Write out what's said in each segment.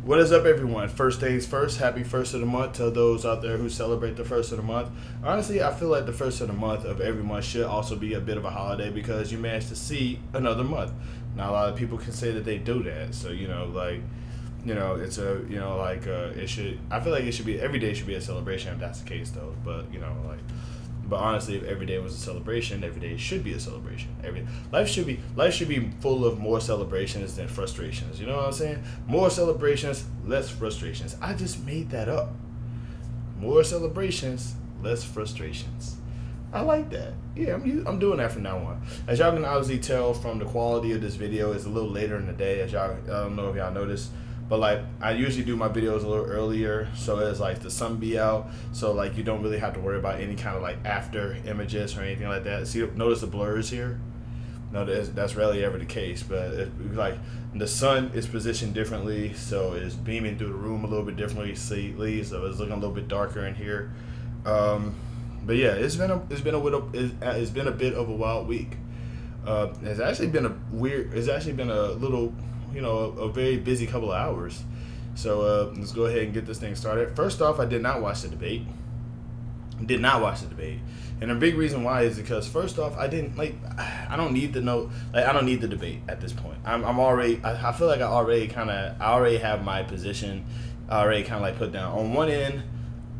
What is up, everyone? First things first, happy first of the month to those out there who celebrate the first of the month. Honestly, I feel like the first of the month of every month should also be a bit of a holiday because you managed to see another month. Now, a lot of people can say that they do that. So, it's it should, I feel like it should be, every day should be a celebration if that's the case, though. But honestly, if every day was a celebration, every day should be a celebration. Every life should be full of more celebrations than frustrations. You know what I'm saying? More celebrations, less frustrations. I just made that up. More celebrations, less frustrations. I like that. Yeah, I'm doing that from now on. As y'all can obviously tell from the quality of this video, it's a little later in the day. As y'all, I don't know if y'all noticed, but like I usually do my videos a little earlier, so it's like the sun be out, so like you don't really have to worry about any kind of like after images or anything like that. See, notice the blurs here. No, that's rarely ever the case, but like the sun is positioned differently, so it's beaming through the room a little bit differently, so it's looking a little bit darker in here. Um, but yeah, it's been a bit of a wild week. It's actually been a little, a very busy couple of hours. So let's go ahead and get this thing started. First off, I did not watch the debate. Did not watch the debate, and the big reason why is because first off, I didn't like. I don't need to know. Like, I don't need the debate at this point. I'm already. I feel like I already have my position. I already kind of like put down on one end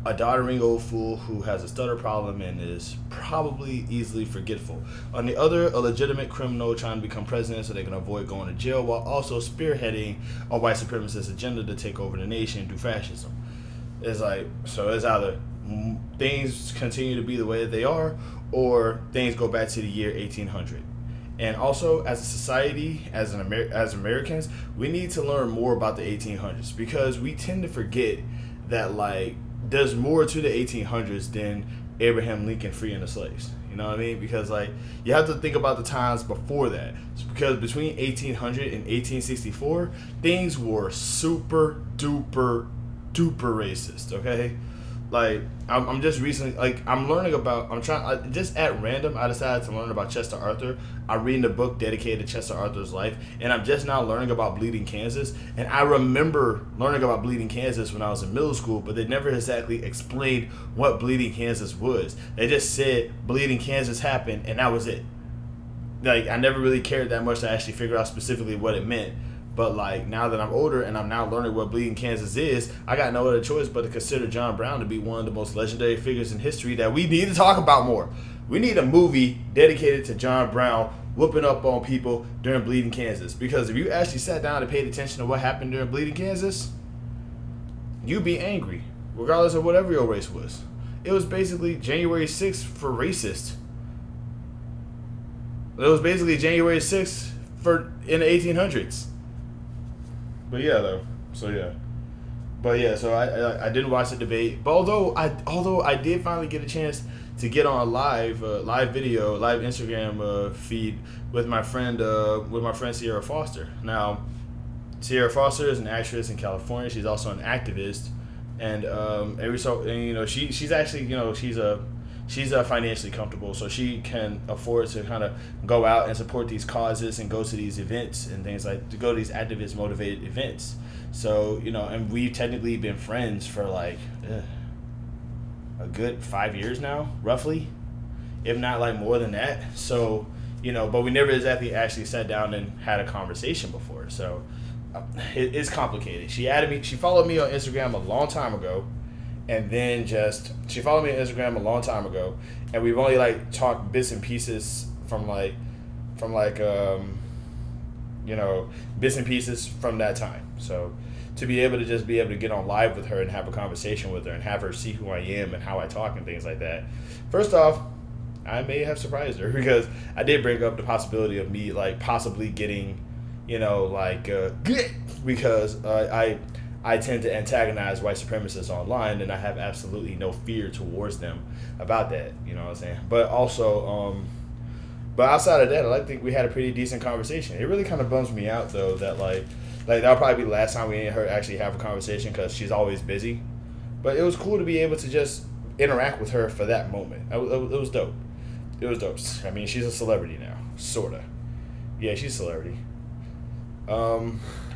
a doddering old fool who has a stutter problem and is probably easily forgetful. On the other, a legitimate criminal trying to become president so they can avoid going to jail while also spearheading a white supremacist agenda to take over the nation through fascism. It's like, so it's either things continue to be the way that they are or things go back to the year 1800. And also, as a society, as Americans, we need to learn more about the 1800s because we tend to forget that, like, there's more to the 1800s than Abraham Lincoln freeing the slaves. You know what I mean? Because, like, you have to think about the times before that. Because between 1800 and 1864, things were super duper duper racist, okay? Like, I'm just recently, like, just at random, I decided to learn about Chester Arthur. I'm reading a book dedicated to Chester Arthur's life, and I'm just now learning about Bleeding Kansas. And I remember learning about Bleeding Kansas when I was in middle school, but they never exactly explained what Bleeding Kansas was. They just said Bleeding Kansas happened, and that was it. Like, I never really cared that much to actually figure out specifically what it meant. But like now that I'm older and I'm now learning what Bleeding Kansas is, I got no other choice but to consider John Brown to be one of the most legendary figures in history that we need to talk about more. We need a movie dedicated to John Brown whooping up on people during Bleeding Kansas. Because if you actually sat down and paid attention to what happened during Bleeding Kansas, you'd be angry, regardless of whatever your race was. It was basically January 6th for racist. It was basically January 6th for in the 1800s. But yeah, though. So yeah. But yeah, so I didn't watch the debate. But although I did finally get a chance to get on a live video, live Instagram feed with my friend Sierra Foster. Now, Sierra Foster is an actress in California. She's also an activist, and she's actually she's financially comfortable, so she can afford to kind of go out and support these causes and go to these events and things like to go to these activist motivated events. So and we've technically been friends for like a good 5 years now, roughly, if not like more than that. So but we never exactly actually sat down and had a conversation before. So it's complicated. She followed me on Instagram a long time ago. And then she followed me on Instagram a long time ago, and we've only like talked bits and pieces from bits and pieces from that time. So to be able to get on live with her and have a conversation with her and have her see who I am and how I talk and things like that. First off, I may have surprised her because I did bring up the possibility of me like possibly getting, because I tend to antagonize white supremacists online, and I have absolutely no fear towards them about that. You know what I'm saying? But also, but outside of that, I think we had a pretty decent conversation. It really kind of bums me out though that like that'll probably be the last time we and her actually have a conversation because she's always busy. But it was cool to be able to just interact with her for that moment. It was dope. It was dope. I mean, she's a celebrity now, sorta. Yeah, she's a celebrity.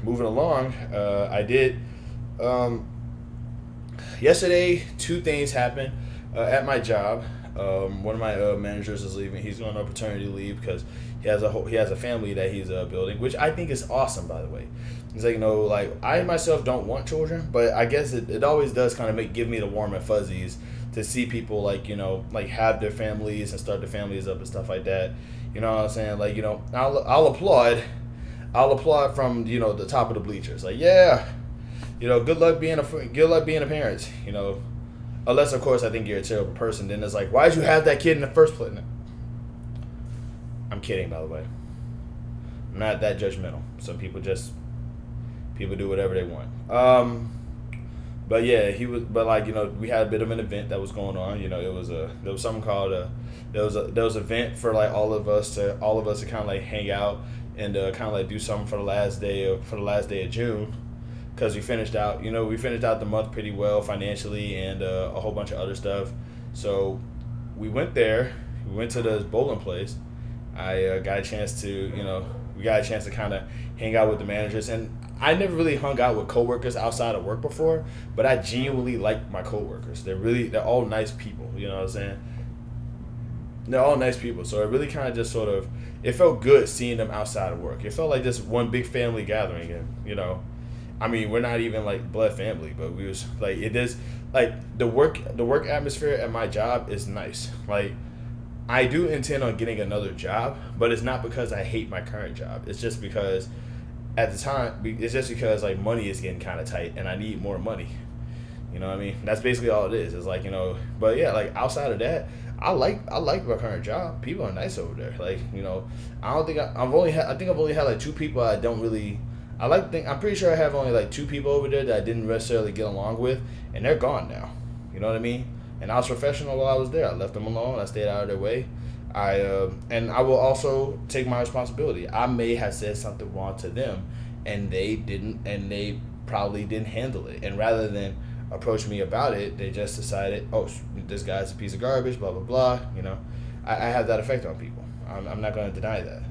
moving along, I did. Yesterday, two things happened at my job. One of my managers is leaving. He's going on paternity leave because he has a family that he's building, which I think is awesome. By the way, he's like, like I myself don't want children, but I guess it always does kind of give me the warm and fuzzies to see people like have their families and start their families up and stuff like that. You know what I'm saying? Like, I'll applaud. I'll applaud from the top of the bleachers. Like, yeah, good luck being a parent. Unless of course I think you're a terrible person. Then it's like, why'd you have that kid in the first place? I'm kidding, by the way. I'm not that judgmental. Some people do whatever they want. But yeah, we had a bit of an event that was going on. There was something called there was an event for like all of us to kind of like hang out and kind of like do something for the last day of June, because we finished out the month pretty well financially and a whole bunch of other stuff. So we went there. We went to the bowling place. I got a chance to we got a chance to kind of hang out with the managers, and I never really hung out with coworkers outside of work before, but I genuinely like my coworkers. They're all nice people. You know what I'm saying? They're all nice people. So it really kind of just it felt good seeing them outside of work. It felt like just one big family gathering, and I mean, we're not even like blood family, but we was like, it is like the work atmosphere at my job is nice. Like, I do intend on getting another job, but it's not because I hate my current job. It's just because at the time, like money is getting kind of tight and I need more money. You know what I mean? That's basically all it is. It's like, but yeah, like outside of that, I like my current job. People are nice over there. Like, I think I've only had like two people I don't really. I'm pretty sure I have only like two people over there that I didn't necessarily get along with, and they're gone now. You know what I mean? And I was professional while I was there. I left them alone. I stayed out of their way. And I will also take my responsibility. I may have said something wrong to them, and they didn't, and they probably didn't handle it. And rather than approach me about it, they just decided, oh, this guy's a piece of garbage, blah blah blah. I have that effect on people. I'm not going to deny that.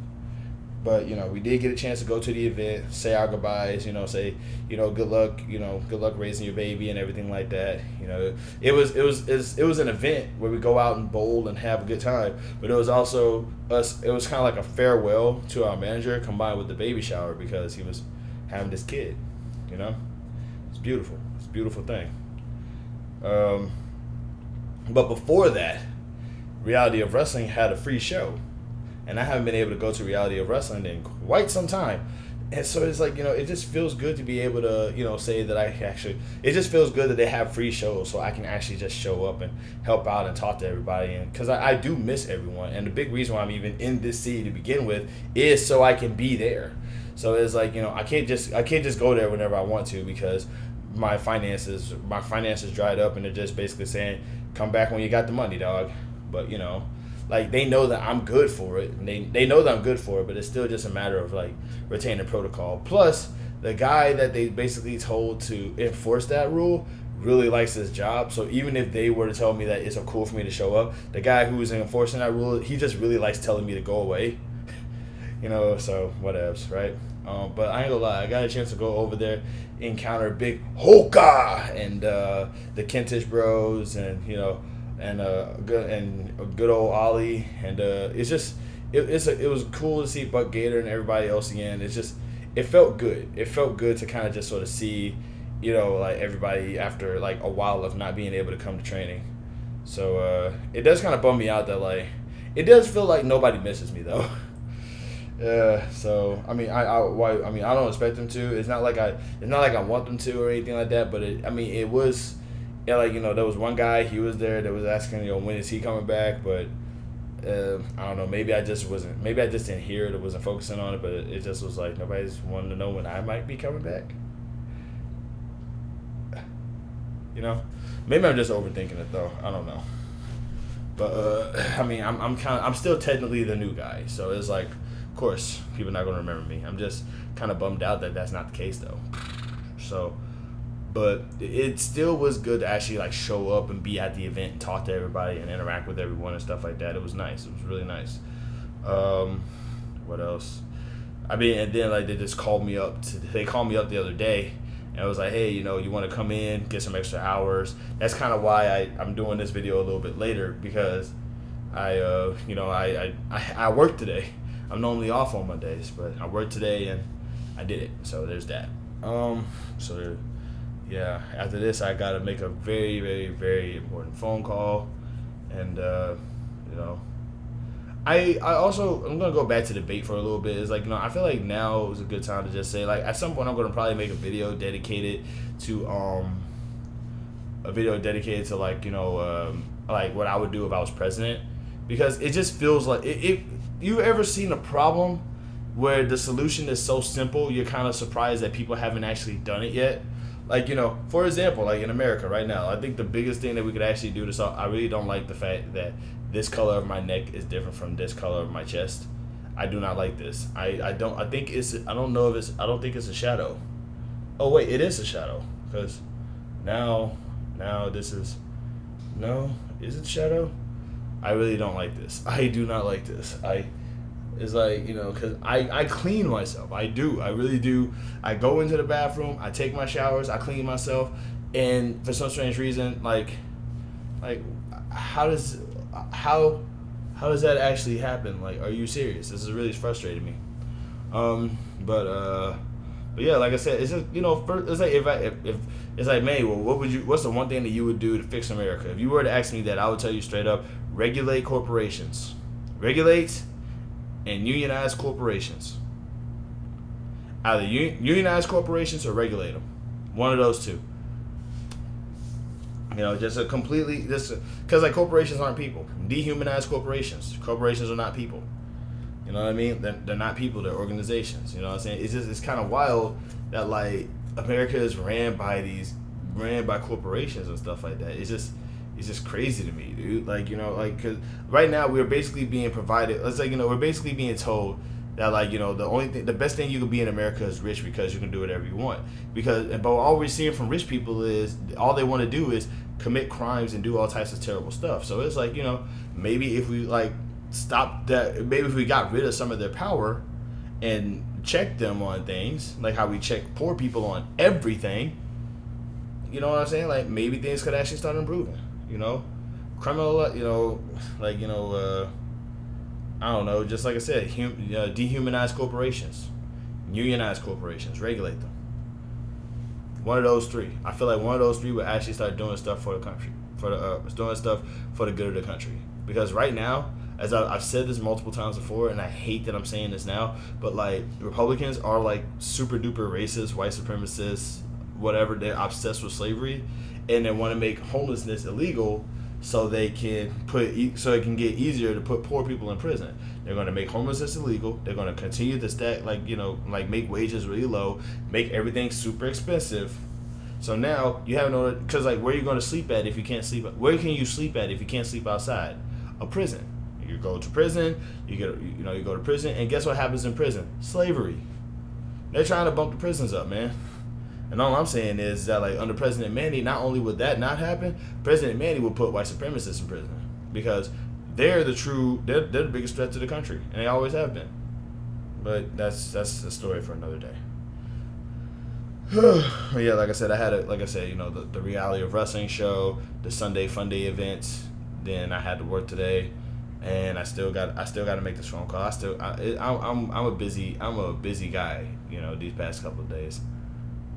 But we did get a chance to go to the event, say our goodbyes, say good luck raising your baby and everything like that. It was an event where we go out and bowl and have a good time, but it was also us. It was kind of like a farewell to our manager combined with the baby shower, because he was having this kid. It's beautiful. It's a beautiful thing. But before that, Reality of Wrestling had a free show. And I haven't been able to go to Reality of Wrestling in quite some time. And so it's like, it just feels good to be able to, say that it just feels good that they have free shows so I can actually just show up and help out and talk to everybody. And because I do miss everyone. And the big reason why I'm even in this city to begin with is so I can be there. So it's like, I can't just go there whenever I want to, because my finances dried up, and they're just basically saying, come back when you got the money, dog. But, like, they know that I'm good for it. And they know that I'm good for it, but it's still just a matter of, like, retaining protocol. Plus, the guy that they basically told to enforce that rule really likes his job. So even if they were to tell me that it's cool for me to show up, the guy who is enforcing that rule, he just really likes telling me to go away. So whatevs, right? But I ain't gonna lie, I got a chance to go over there, encounter Big Hoka and the Kentish Bros, and and good old Ollie, and it's just it was cool to see Buck Gator and everybody else again. It felt good. It felt good to kind of just sort of see, like everybody after like a while of not being able to come to training. So it does kind of bum me out that like it does feel like nobody misses me though. So I mean I don't expect them to. It's not like I want them to or anything like that. But it was. Yeah, like, there was one guy, he was there that was asking, when is he coming back? But I don't know, maybe I just didn't hear it or wasn't focusing on it, but it just was like nobody's wanting to know when I might be coming back. Maybe I'm just overthinking it though. I don't know. But I'm still technically the new guy, so it's like, of course, people are not going to remember me. I'm just kind of bummed out that that's not the case though. So. But it still was good to actually like show up and be at the event and talk to everybody and interact with everyone and stuff like that. It was nice. It was really nice. What else? I mean, and then like they just called me up. They called me up the other day, and it was like, hey, you know, you want to come in, get some extra hours. That's kind of why I'm doing this video a little bit later, because you know, I worked today. I'm normally off on Mondays, but I worked today and I did it. So there's that. So yeah, after this, I gotta make a very, very, very important phone call, and you know, I also, I'm gonna go back to debate for a little bit. It's like, you know, I feel like now is a good time to just say, like, at some point I'm gonna probably make a video dedicated to like, you know, like what I would do if I was president, because it just feels like it you ever seen a problem where the solution is so simple you're kind of surprised that people haven't actually done it yet? Like, you know, for example, like in America right now, I think the biggest thing that we could actually do to solve, I really don't like the fact that this color of my neck is different from this color of my chest. I do not like this. I don't think it's, I don't know if it's, I don't think it's a shadow. Oh wait, it is a shadow, because now this is, no, is it shadow? I really don't like this. I do not like this. It's like, you know, because I clean myself. I do. I really do. I go into the bathroom. I take my showers. I clean myself. And for some strange reason, like how does that actually happen? Like, are you serious? This is really frustrating me. But yeah, like I said, it's just, you know, it's like if it's like, man, well, what's the one thing that you would do to fix America? If you were to ask me that, I would tell you straight up, regulate corporations. Regulate and unionize corporations. Either unionize corporations or regulate them. One of those two. You know, just a completely, just because like corporations aren't people. Dehumanize corporations. Corporations are not people. You know what I mean? They're not people. They're organizations. You know what I'm saying? It's kind of wild that like America is ran by corporations and stuff like that. It's just crazy to me, dude. Like, you know, like, cause right now we're basically being provided. Let's say, you know, we're basically being told that, like, you know, the best thing you can be in America is rich, because you can do whatever you want. But all we're seeing from rich people is all they want to do is commit crimes and do all types of terrible stuff. So it's like, you know, maybe if we like stop that, maybe if we got rid of some of their power and check them on things, like how we check poor people on everything. You know what I'm saying? Like, maybe things could actually start improving. You know, criminal, you know, like, you know, I don't know, just like I said, dehumanize corporations, unionize corporations, regulate them. One of those three. I feel like one of those three would actually start doing stuff for the country, doing stuff for the good of the country. Because right now, as I've said this multiple times before, and I hate that I'm saying this now, but like Republicans are like super duper racist, white supremacists, whatever. They're obsessed with slavery, and they want to make homelessness illegal so they can so it can get easier to put poor people in prison. They're going to make homelessness illegal. They're going to continue to stack, like, you know, like make wages really low, make everything super expensive. So now you have no, because like, where are you going to sleep at if you can't sleep? Where can you sleep at if you can't sleep outside? A prison. You go to prison. You go to prison, and guess what happens in prison? Slavery. They're trying to bump the prisons up, man. And all I'm saying is that, like, under President Manny, not only would that not happen, President Manny would put white supremacists in prison, because they're the biggest threat to the country, and they always have been. But that's a story for another day. Yeah, like I said, you know, the reality of wrestling show, the Sunday Fun Day events. Then I had to work today, and I still got to make this phone call. I'm a busy guy, you know, these past couple of days.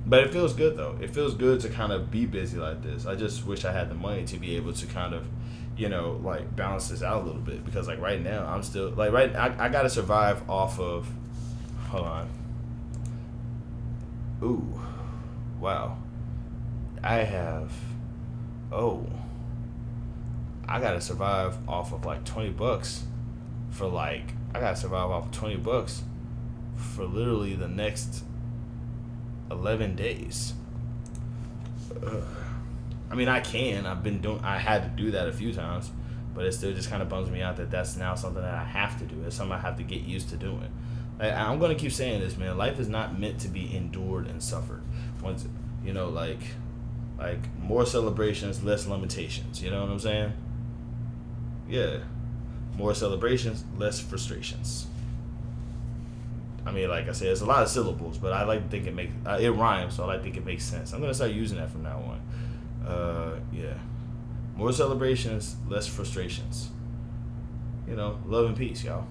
But it feels good, though. It feels good to kind of be busy like this. I just wish I had the money to be able to kind of, you know, like, balance this out a little bit. Because, like, right now, I'm still, like, I got to survive off of, hold on. Ooh. Wow. I got to survive off of, like, $20 for, like, I got to survive off of $20 for literally the next 11 days. I mean, I had to do that a few times, but it still just kind of bums me out that that's now something that I have to do. It's something I have to get used to doing. Like, I'm going to keep saying this, man. Life is not meant to be endured and suffered. Once, you know, like more celebrations, less limitations. You know what I'm saying? Yeah. More celebrations, less frustrations. I mean, like I said, it's a lot of syllables, but I like to think it rhymes, so I like to think it makes sense. I'm gonna start using that from now on. Yeah, more celebrations, less frustrations. Love and peace, y'all.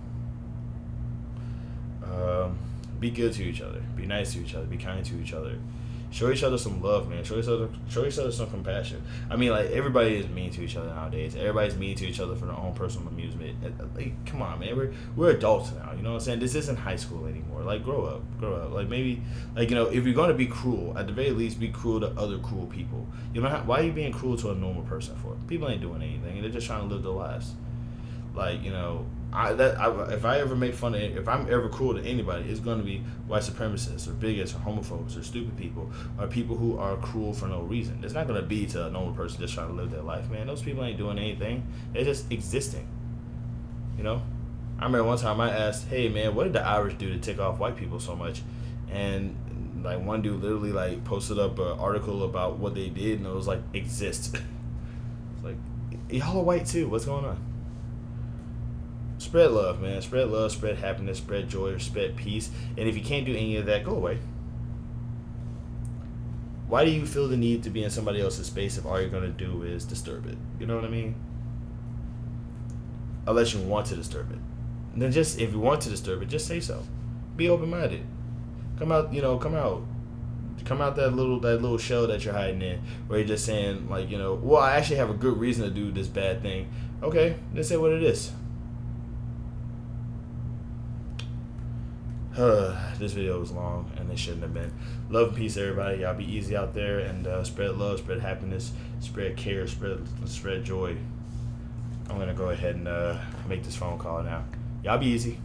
Be good to each other. Be nice to each other. Be kind to each other. Show each other some love, man. Show each other some compassion. I mean, like, everybody is mean to each other nowadays. Everybody's mean to each other for their own personal amusement. Like, come on, man. We're adults now. You know what I'm saying? This isn't high school anymore. Like, grow up. Like, maybe, like, if you're gonna be cruel, at the very least, be cruel to other cruel people. Why are you being cruel to a normal person for? People ain't doing anything. They're just trying to live their lives. Like, if I'm ever cruel to anybody, it's going to be white supremacists or bigots or homophobes or stupid people or people who are cruel for no reason. It's not going to be to a normal person just trying to live their life, man. Those people ain't doing anything. They're just existing. I remember one time I asked, hey, man, what did the Irish do to tick off white people so much? And like one dude literally like posted up an article about what they did, and it was like, exist. It's like, y'all are white too. What's going on? Spread love, man. Spread love, spread happiness, spread joy, spread peace. And if you can't do any of that, go away. Why do you feel the need to be in somebody else's space if all you're going to do is disturb it? You know what I mean? Unless you want to disturb it. And then if you want to disturb it, just say so. Be open-minded. Come out that little shell that you're hiding in, where you're just saying, like, well, I actually have a good reason to do this bad thing. Okay, then say what it is. This video was long, and it shouldn't have been. Love and peace, everybody. Y'all be easy out there, and spread love, spread happiness, spread care, spread joy. I'm gonna go ahead and make this phone call now. Y'all be easy.